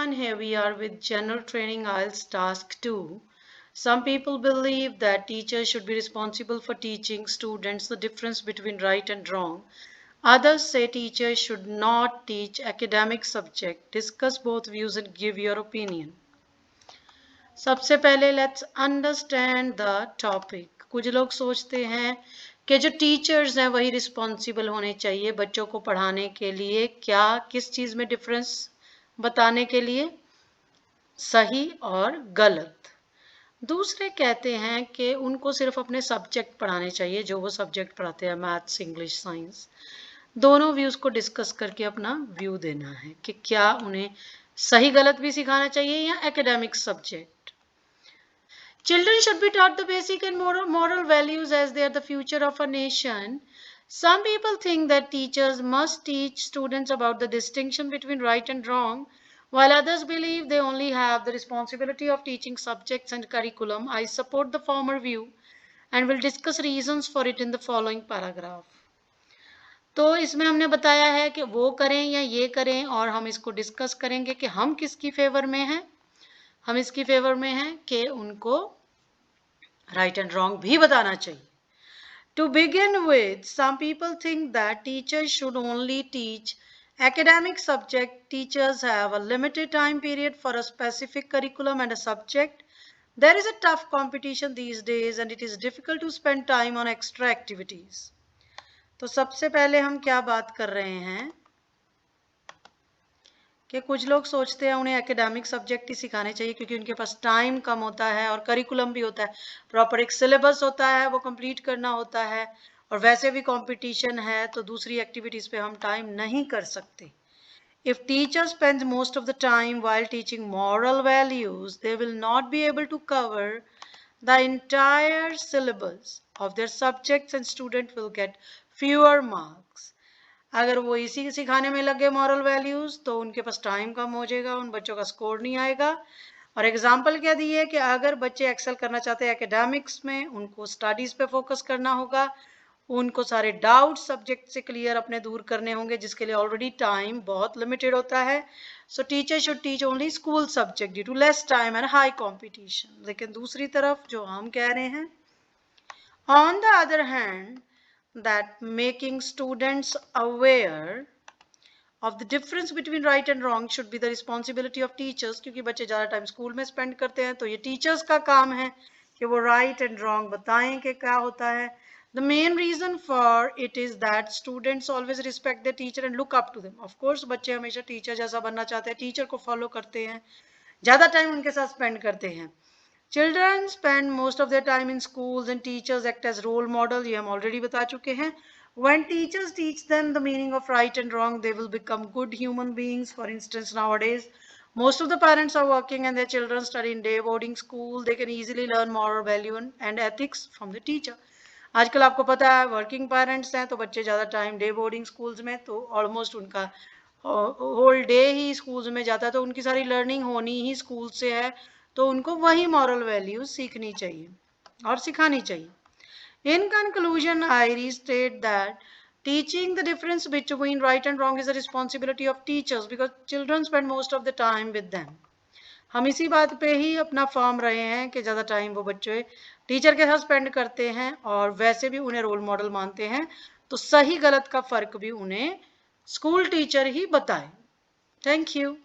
everyone, here we are with General Training IELTS Task 2. Some people believe that teachers should be responsible for teaching students the difference between right and wrong. Others say teachers should not teach academic subject. Discuss both views and give your opinion. सबसे पहले let's understand the topic. कुछ लोग सोचते हैं कि जो teachers हैं वही रिस्पॉन्सिबल होने चाहिए बच्चों को पढ़ाने के लिए. क्या किस चीज़ में डिफरेंस बताने के लिए, सही और गलत. दूसरे कहते हैं कि उनको सिर्फ अपने सब्जेक्ट पढ़ाने चाहिए, जो वो सब्जेक्ट पढ़ाते हैं, मैथ्स, इंग्लिश, साइंस. दोनों व्यूज़ को डिस्कस करके अपना व्यू देना है कि क्या उन्हें सही गलत भी सिखाना चाहिए या academic subject. Children should be taught the basic and moral values as they are the future of a nation. Some people think that teachers must teach students about the distinction between right and wrong, while others believe they only have the responsibility of teaching subjects and curriculum. I support the former view and will discuss reasons for it in the following paragraph. तो इसमें हमने बताया है कि वो करें या ये करें, और हम इसको डिस्कस करेंगे कि हम किसकी फेवर में हैं. हम इसकी फेवर में हैं कि उनको राइट एंड रॉन्ग भी बताना चाहिए. To begin with, some people think that teachers should only teach academic subject. Teachers have a limited time period for a specific curriculum and a subject. There is a tough competition these days and it is difficult to spend time on extra activities. तो सबसे पहले हम क्या बात कर रहे हैं कि कुछ लोग सोचते हैं उन्हें एकेडमिक सब्जेक्ट ही सिखाने चाहिए क्योंकि उनके पास टाइम कम होता है और करिकुलम भी होता है, प्रॉपर एक सिलेबस होता है, वो कंप्लीट करना होता है, और वैसे भी कंपटीशन है तो दूसरी एक्टिविटीज़ पे हम टाइम नहीं कर सकते. If teachers spend most of the time while teaching moral values, they will not be able to cover the entire syllabus of their subjects and student will get fewer marks. अगर वो इसी सिखाने में लगे moral values तो उनके पास time कम हो जाएगा, उन बच्चों का स्कोर नहीं आएगा. और एग्जाम्पल क्या दी है कि अगर बच्चे एक्सेल करना चाहते हैं एकेडमिक्स में, उनको स्टडीज़ पे फोकस करना होगा, उनको सारे डाउट सब्जेक्ट से क्लियर अपने दूर करने होंगे, जिसके लिए ऑलरेडी टाइम बहुत लिमिटेड होता है. So teacher should teach only school subject due to less time and high competition. लेकिन दूसरी तरफ जो हम कह रहे हैं, on the other hand, that making students aware of the difference between right and wrong should be the responsibility of teachers. क्योंकि बच्चे ज़्यादा टाइम स्कूल में स्पेंड करते हैं तो ये टीचर्स का काम है कि वो राइट एंड रॉन्ग बताएं कि क्या होता है. The main reason for it is that students always respect their teacher and look up to them. Of course बच्चे हमेशा टीचर जैसा बनना चाहते हैं, टीचर को फॉलो करते हैं, ज़्यादा टाइम उनके साथ स्पेंड करते हैं. Children spend most of their time in schools and teachers act as role model. ये हम already बता चुके हैं. When teachers teach them the meaning of right and wrong, they will become good human beings. For instance, nowadays, most of the parents are working and their children study in day boarding school. They can easily learn moral value and ethics from the teacher. आजकल आपको पता है working parents हैं तो बच्चे ज़्यादा time day boarding schools में, तो ऑलमोस्ट उनका होल डे ही स्कूल्स में जाता है, तो उनकी सारी लर्निंग होनी ही स्कूल से है, तो उनको वही मॉरल वैल्यूज सीखनी चाहिए और सिखानी चाहिए. In conclusion, I restate that teaching the difference between right and wrong is the responsibility of teachers because children spend most of the time with them. हम इसी बात पे ही अपना फॉर्म रहे हैं कि ज़्यादा टाइम वो बच्चे टीचर के साथ स्पेंड करते हैं और वैसे भी उन्हें रोल मॉडल मानते हैं, तो सही गलत का फ़र्क भी उन्हें स्कूल टीचर ही बताए. Thank you.